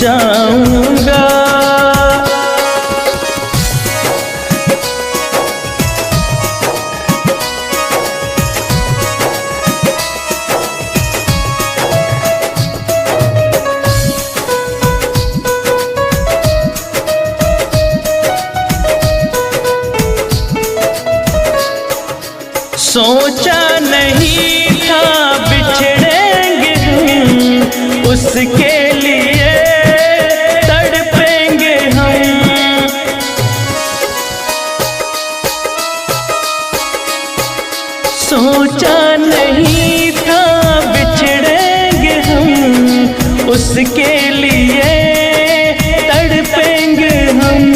जाऊंगा। सोचा नहीं था बिछड़ेंगे हम, उसके लिए तड़पेंगे हम। सोचा नहीं था बिछड़ेंगे हम, उसके लिए तड़पेंगे हम।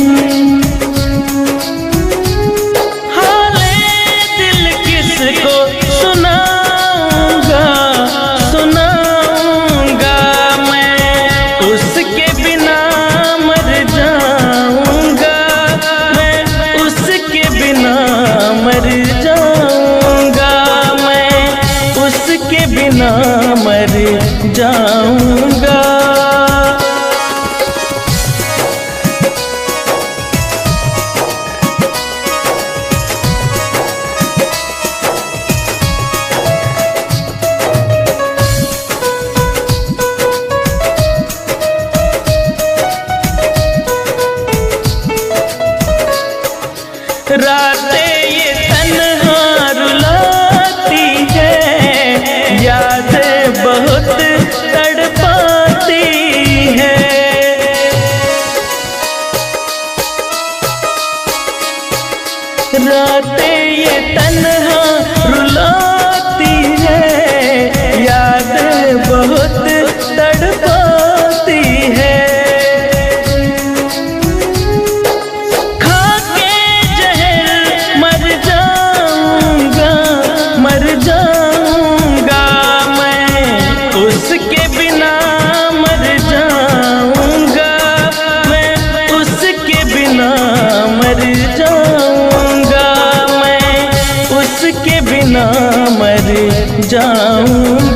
मर जाऊंगा। रातें ये तन्हा रुलाती है, यादें बहुत तड़पाती है। रातें ये तन्हा रुलाती है, यादें बहुत तड़पाती है। उसके बिना मर जाऊंगा मैं, उसके बिना मर जाऊंगा मैं, उसके बिना मर जाऊंगा।